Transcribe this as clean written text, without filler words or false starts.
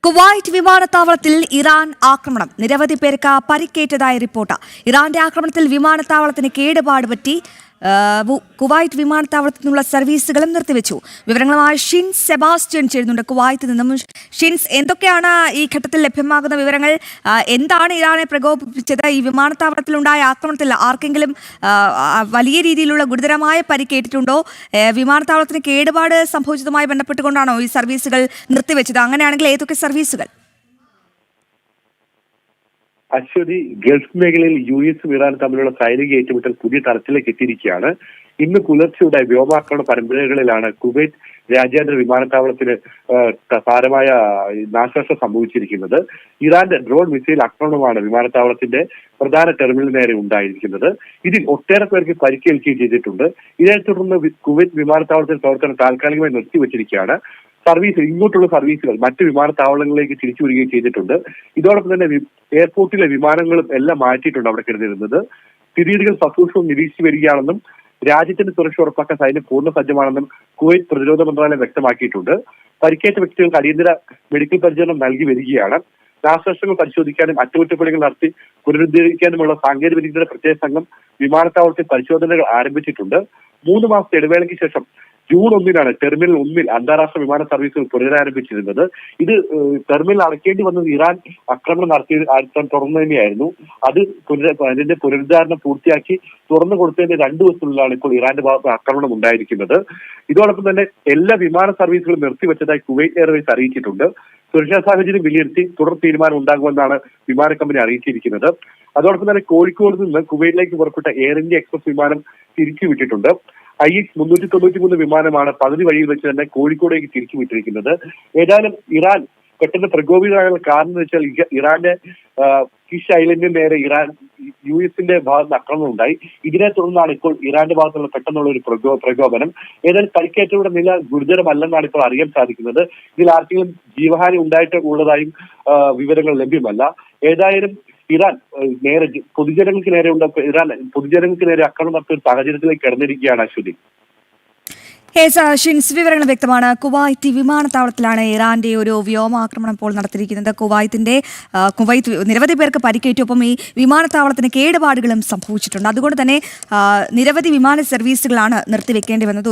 Kuwait വിമാനത്താവളത്തിൽ Iran ആക്രമണം. നിരവധി പേർക്ക് പരിക്കേറ്റതായി റിപ്പോർട്ട്. ഇറാന്റെ ആക്രമണത്തിൽ വിമാനത്താവളത്തിന് കേടുപാട് പറ്റി. കുവൈറ്റ് വിമാനത്താവളത്തിൽ നിന്നുള്ള സർവീസുകളും നിർത്തിവെച്ചു. വിവരങ്ങളുമായി ഷിൻസ് സെബാസ്റ്റ്യൻ ചേരുന്നുണ്ട് കുവൈത്തിൽ നിന്നും. ഷിൻസ്, എന്തൊക്കെയാണ് ഈ ഘട്ടത്തിൽ ലഭ്യമാകുന്ന വിവരങ്ങൾ? എന്താണ് ഇറാനെ പ്രകോപിപ്പിച്ചത്? ഈ വിമാനത്താവളത്തിലുണ്ടായ ആക്രമണത്തിൽ ആർക്കെങ്കിലും വലിയ രീതിയിലുള്ള ഗുരുതരമായ പരിക്കേറ്റിട്ടുണ്ടോ? വിമാനത്താവളത്തിന് കേടുപാട് സംഭവിച്ചതുമായി ബന്ധപ്പെട്ടുകൊണ്ടാണോ ഈ സർവീസുകൾ നിർത്തിവെച്ചത്? അങ്ങനെയാണെങ്കിൽ ഏതൊക്കെ സർവീസുകൾ? അശ്വതി, ഗൾഫ് മേഖലയിൽ US ഇറാനും തമ്മിലുള്ള സൈനിക ഏറ്റുമുട്ടൽ പുതിയ തലത്തിലേക്ക് എത്തിയിരിക്കുകയാണ്. ഇന്ന് പുലർച്ചെയുടെ വ്യോമാക്രമണ പരമ്പരകളിലാണ് കുവൈറ്റ് രാജ്യാന്തര വിമാനത്താവളത്തിന് സാരമായ നാശനഷ്ടം സംഭവിച്ചിരിക്കുന്നത്. ഇറാന്റെ ഡ്രോൺ മിസൈൽ ആക്രമണമാണ് വിമാനത്താവളത്തിന്റെ പ്രധാന ടെർമിനലിന് നേരെ ഉണ്ടായിരിക്കുന്നത്. ഇതിൽ ഒട്ടേറെ പേർക്ക് പരിക്കേൽക്കുകയും ചെയ്തിട്ടുണ്ട്. ഇതിനെ തുടർന്ന് കുവൈറ്റ് വിമാനത്താവളത്തിൽ പ്രവർത്തനം താൽക്കാലികമായി നിർത്തിവച്ചിരിക്കുകയാണ്. ഇങ്ങോട്ടുള്ള സർവീസുകൾ മറ്റ് വിമാനത്താവളങ്ങളിലേക്ക് തിരിച്ചു വരികയും ചെയ്തിട്ടുണ്ട്. ഇതോടൊപ്പം തന്നെ എയർപോർട്ടിലെ വിമാനങ്ങളും എല്ലാം മാറ്റിയിട്ടുണ്ട് അവിടെ കരുതിയിരുന്നത്. സ്ഥിതിഗതികൾ സസൂക്ഷ്മം നിരീക്ഷിച്ചു വരികയാണെന്നും രാജ്യത്തിന്റെ സുരക്ഷ ഉറപ്പാക്കാൻ സൈന്യം പൂർണ്ണ സജ്ജമാണെന്നും കുവൈറ്റ് പ്രതിരോധ മന്ത്രാലയം വ്യക്തമാക്കിയിട്ടുണ്ട്. പരിക്കേറ്റ വ്യക്തികൾക്ക് അടിയന്തര മെഡിക്കൽ പരിചരണം നൽകി വരികയാണ്. നാശനഷ്ടങ്ങൾ പരിശോധിക്കാനും അറ്റകുറ്റപ്പണികൾ നടത്തി പുനരുദ്ധരിക്കാനുമുള്ള സാങ്കേതിക വിദഗ്ധരുടെ പ്രത്യേക സംഘം വിമാനത്താവളത്തിൽ പരിശോധനകൾ ആരംഭിച്ചിട്ടുണ്ട്. 3 മാസത്തെ ഇടവേളയ്ക്ക് ശേഷം ജൂൺ 1 ടെർമിനൽ 1 അന്താരാഷ്ട്ര വിമാന സർവീസുകൾ പുനരാരംഭിച്ചിരുന്നത്. ഇത് ടെർമിനൽ അടയ്ക്കേണ്ടി വന്നത് ഇറാൻ ആക്രമണം തുറന്നു തന്നെയായിരുന്നു. അതിന്റെ പുനരുദ്ധാരണം പൂർത്തിയാക്കി തുറന്നു കൊടുത്തതിന്റെ 2 ദിവസത്തിനുള്ളിലാണ് ഇപ്പോൾ ഇറാന്റെ ഭാഗത്ത് ആക്രമണം ഉണ്ടായിരിക്കുന്നത്. ഇതോടൊപ്പം തന്നെ എല്ലാ വിമാന സർവീസുകളും നിർത്തിവെച്ചതായി കുവൈറ്റ് എയർവേസ് അറിയിച്ചിട്ടുണ്ട്. സുരക്ഷാ സാഹചര്യം വിലയിരുത്തി തുടർ തീരുമാനം ഉണ്ടാകുമെന്നാണ് വിമാന കമ്പനി അറിയിച്ചിരിക്കുന്നത്. അതോടൊപ്പം തന്നെ കോഴിക്കോട് നിന്ന് കുവൈറ്റിലേക്ക് പുറപ്പെട്ട എയർ ഇന്ത്യ എക്സ്പ്രസ് വിമാനം തിരിച്ചുവിട്ടിട്ടുണ്ട്. IX-393 വിമാനമാണ് പകുതി വഴിയിൽ വെച്ച് തന്നെ കോഴിക്കോടേക്ക് തിരിച്ചുവിട്ടിരിക്കുന്നത്. ഏതായാലും ഇറാൻ പെട്ടെന്ന് പ്രകോപിതമായുള്ള കാരണം എന്ന് വെച്ചാൽ ഇറാന്റെ കിഷ് ഐലൻഡിന് നേരെ US ഭാഗത്ത് ആക്രമണം ഉണ്ടായി. ഇതിനെ തുടർന്നാണ് ഇപ്പോൾ ഇറാന്റെ ഭാഗത്തുള്ള പെട്ടെന്നുള്ള ഒരു പ്രകോപനം. ഏതായാലും പരിക്കേറ്റവരുടെ നില ഗുരുതരമല്ലെന്നാണ് ഇപ്പോൾ അറിയാൻ സാധിക്കുന്നത്. ഇതിൽ ആർക്കെങ്കിലും ജീവഹാനി ഉള്ളതായും വിവരങ്ങൾ ലഭ്യമല്ല. ഏതായാലും ഇറാൻ പൊതുജനങ്ങൾക്ക് നേരെ ആക്രമണം നടത്തിയ സാഹചര്യത്തിലേക്ക് കടന്നിരിക്കുകയാണ് അശ്വതി. ഷിൻസ്, വിവരങ്ങൾ വ്യക്തമാണ്. കുവൈറ്റ് വിമാനത്താവളത്തിലാണ് ഇറാന്റെ ഒരു വ്യോമാക്രമണം ഇപ്പോൾ നടത്തിയിരിക്കുന്നത്. കുവൈറ്റ് നിരവധി പേർക്ക് പരിക്കേറ്റു. ഒപ്പം ഈ വിമാനത്താവളത്തിന് കേടുപാടുകളും സംഭവിച്ചിട്ടുണ്ട്. അതുകൊണ്ട് തന്നെ നിരവധി വിമാന സർവീസുകളാണ് നിർത്തിവെക്കേണ്ടി വന്നത്.